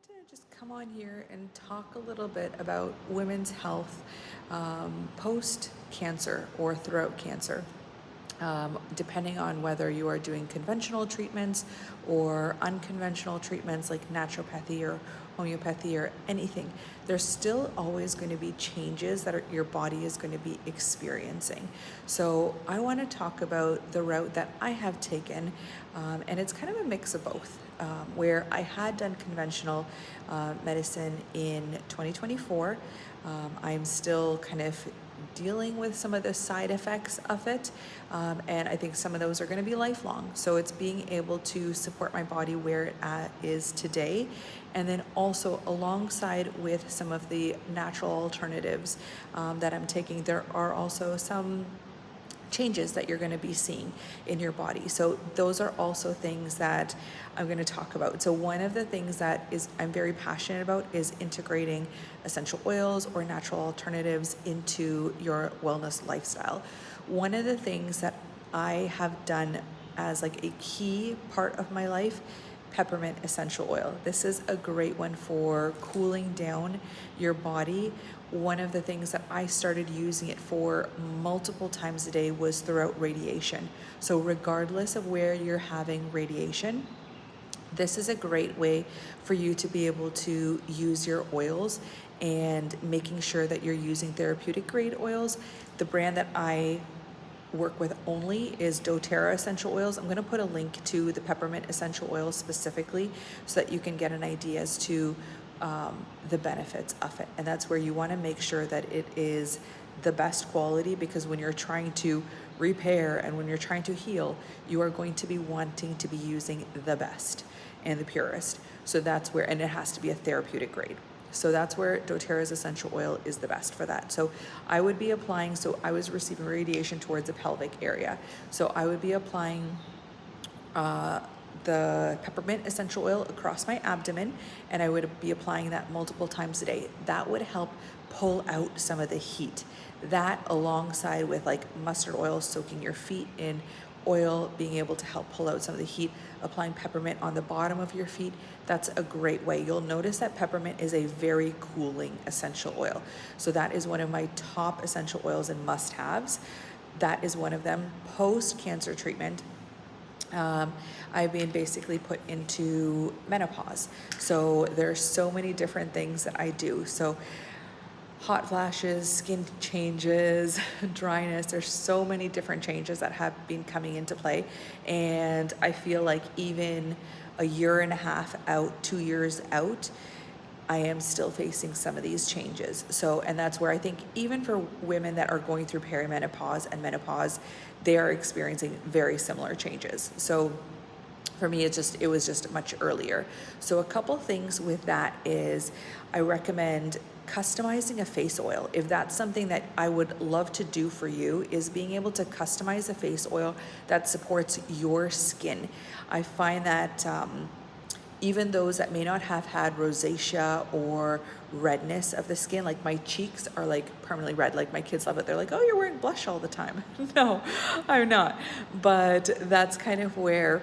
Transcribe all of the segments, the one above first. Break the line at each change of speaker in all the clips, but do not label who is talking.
to just come on here and talk a little bit about women's health post cancer or throughout cancer. Depending on whether you are doing conventional treatments or unconventional treatments like naturopathy or homeopathy or anything, there's still always going to be changes that your body is going to be experiencing. So I want to talk about the route that I have taken, and it's kind of a mix of both. Where I had done conventional medicine in 2024. I'm still kind of dealing with some of the side effects of it, and I think some of those are going to be lifelong. So it's being able to support my body where it is today, and then also alongside with some of the natural alternatives that I'm taking, there are also some changes that you're going to be seeing in your body. So those are also things that I'm going to talk about. So one of the things that I'm very passionate about is integrating essential oils or natural alternatives into your wellness lifestyle. One of the things that I have done as like a key part of my life, peppermint essential oil. This is a great one for cooling down your body. One of the things that I started using it for multiple times a day was throughout radiation. So regardless of where you're having radiation, this is a great way for you to be able to use your oils and making sure that you're using therapeutic grade oils. The brand that I work with only is doTERRA essential oils. I'm going to put a link to the peppermint essential oils specifically so that you can get an idea as to the benefits of it. And that's where you want to make sure that it is the best quality, because when you're trying to repair and when you're trying to heal, you are going to be wanting to be using the best and the purest. So that's where, and it has to be a therapeutic grade. So that's where doTERRA's essential oil is the best for that. So I would be applying, so I was receiving radiation towards the pelvic area. So I would be applying the peppermint essential oil across my abdomen, and I would be applying that multiple times a day. That would help pull out some of the heat. That alongside with like mustard oil, soaking your feet in oil, being able to help pull out some of the heat, applying peppermint on the bottom of your feet, that's a great way. You'll notice that peppermint is a very cooling essential oil. So that is one of my top essential oils and must-haves. That is one of them. Post-cancer treatment, I've been basically put into menopause. So there's so many different things that I do. So hot flashes, skin changes, dryness. There's so many different changes that have been coming into play. And I feel like even a year and a half out, 2 years out, I am still facing some of these changes. So, and that's where I think even for women that are going through perimenopause and menopause, they are experiencing very similar changes. So for me, it was just much earlier. So a couple things with that is I recommend customizing a face oil. If that's something that I would love to do for you, is being able to customize a face oil that supports your skin. I find that even those that may not have had rosacea or redness of the skin, like my cheeks are like permanently red, like my kids love it. They're like, oh, you're wearing blush all the time. No, I'm not. But that's kind of where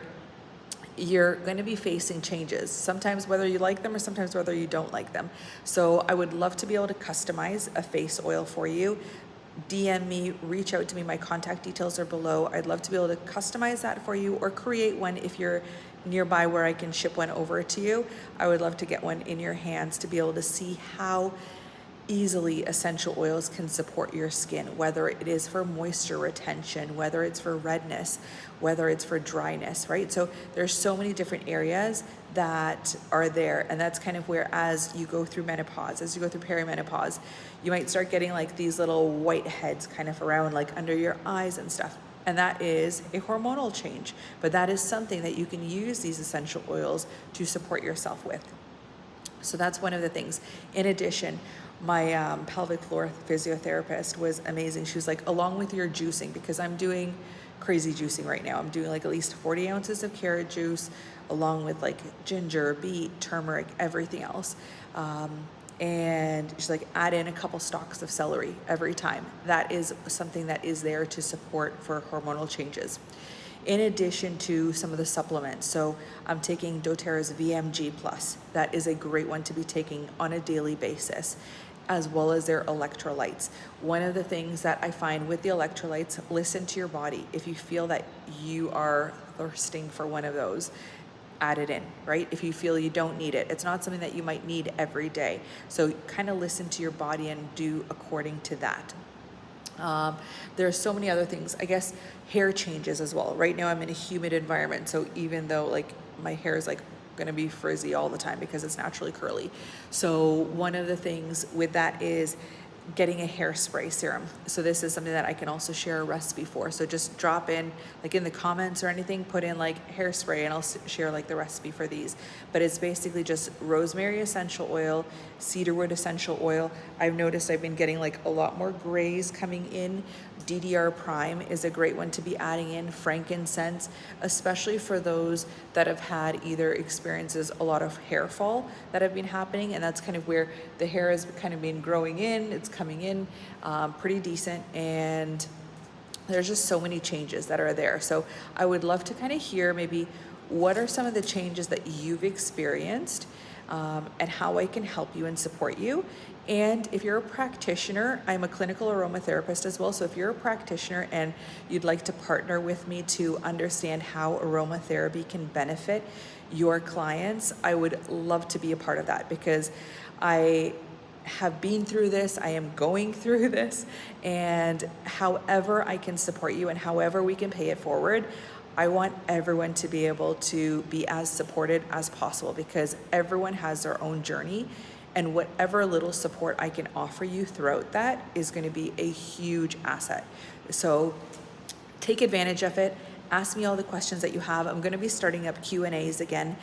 you're going to be facing changes, sometimes whether you like them or sometimes whether you don't like them. So I would love to be able to customize a face oil for you. DM me, reach out to me. My contact details are below. I'd love to be able to customize that for you, or create one if you're nearby where I can ship one over to you. I would love to get one in your hands to be able to see how easily essential oils can support your skin, whether it is for moisture retention, whether it's for redness, whether it's for dryness, right? So there's so many different areas that are there. And that's kind of where, as you go through menopause, as you go through perimenopause, you might start getting like these little white heads kind of around like under your eyes and stuff. And that is a hormonal change, but that is something that you can use these essential oils to support yourself with. So that's one of the things. In addition, my pelvic floor physiotherapist was amazing. She was like, along with your juicing, because I'm doing crazy juicing right now. I'm doing like at least 40 ounces of carrot juice, along with like ginger, beet, turmeric, everything else. And she's like, add in a couple stalks of celery every time. That is something that is there to support for hormonal changes. in addition to some of the supplements. So I'm taking doTERRA's VMG Plus. That is a great one to be taking on a daily basis, as well as their electrolytes. One of the things that I find with the electrolytes, listen to your body. If you feel that you are thirsting for one of those, add it in, right? If you feel you don't need it, it's not something that you might need every day. So kind of listen to your body and do according to that. There are so many other things. I guess hair changes as well. Right now I'm in a humid environment, so even though like my hair is like gonna be frizzy all the time because it's naturally curly. So one of the things with that is getting a hairspray serum. So this is something that I can also share a recipe for. So just drop in, like in the comments or anything, put in like hairspray and I'll share like the recipe for these. But it's basically just rosemary essential oil, cedarwood essential oil. I've noticed I've been getting like a lot more grays coming in. DDR Prime is a great one to be adding in, frankincense, especially for those that have had either experiences a lot of hair fall that have been happening, and that's kind of where the hair has kind of been growing in, it's coming in pretty decent, and there's just so many changes that are there. So I would love to kind of hear maybe what are some of the changes that you've experienced, and how I can help you and support you. And if you're a practitioner, I'm a clinical aromatherapist as well. So if you're a practitioner and you'd like to partner with me to understand how aromatherapy can benefit your clients, I would love to be a part of that, because I have been through this, I am going through this, and however I can support you and however we can pay it forward, I want everyone to be able to be as supported as possible, because everyone has their own journey, and whatever little support I can offer you throughout that is going to be a huge asset. So take advantage of it. Ask me all the questions that you have. I'm going to be starting up Q&As again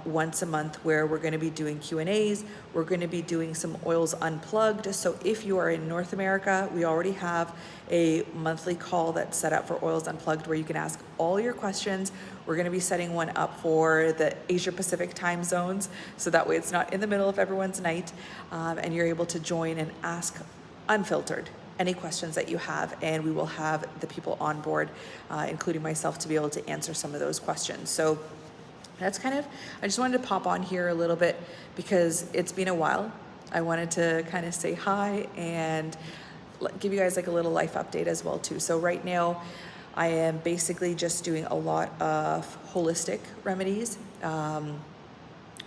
once a month, where we're going to be doing Q&As. We're going to be doing some Oils Unplugged. So if you are in North America, we already have a monthly call that's set up for Oils Unplugged where you can ask all your questions. We're going to be setting one up for the Asia Pacific time zones, so that way it's not in the middle of everyone's night, and you're able to join and ask unfiltered any questions that you have, and we will have the people on board, including myself, to be able to answer some of those questions. So that's kind of, I just wanted to pop on here a little bit because it's been a while. I wanted to kind of say hi and give you guys like a little life update as well too. So right now I am basically just doing a lot of holistic remedies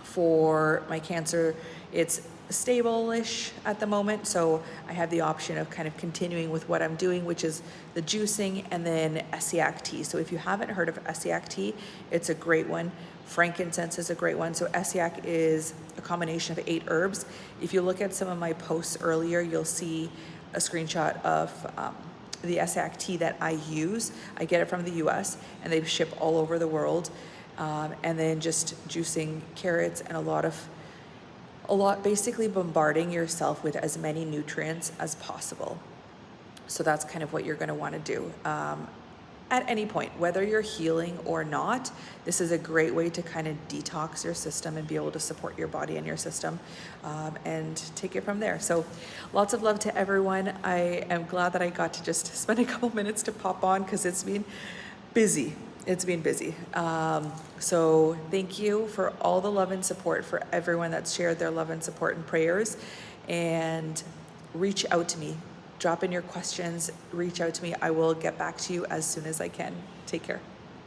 for my cancer. It's stable-ish at the moment, so I have the option of kind of continuing with what I'm doing, which is the juicing and then Essiac tea. So if you haven't heard of Essiac tea, it's a great one. Frankincense is a great one. So Essiac is a combination of 8 herbs. If you look at some of my posts earlier, you'll see a screenshot of the Essiac tea that I use. I get it from the US and they ship all over the world. And then just juicing carrots and a lot, basically bombarding yourself with as many nutrients as possible. So that's kind of what you're going to want to do at any point, whether you're healing or not. This is a great way to kind of detox your system and be able to support your body and your system, and take it from there. So lots of love to everyone. I am glad that I got to just spend a couple minutes to pop on, because it's been busy. It's been busy. So thank you for all the love and support, for everyone that's shared their love and support and prayers, and reach out to me. Drop in your questions, reach out to me. I will get back to you as soon as I can. Take care.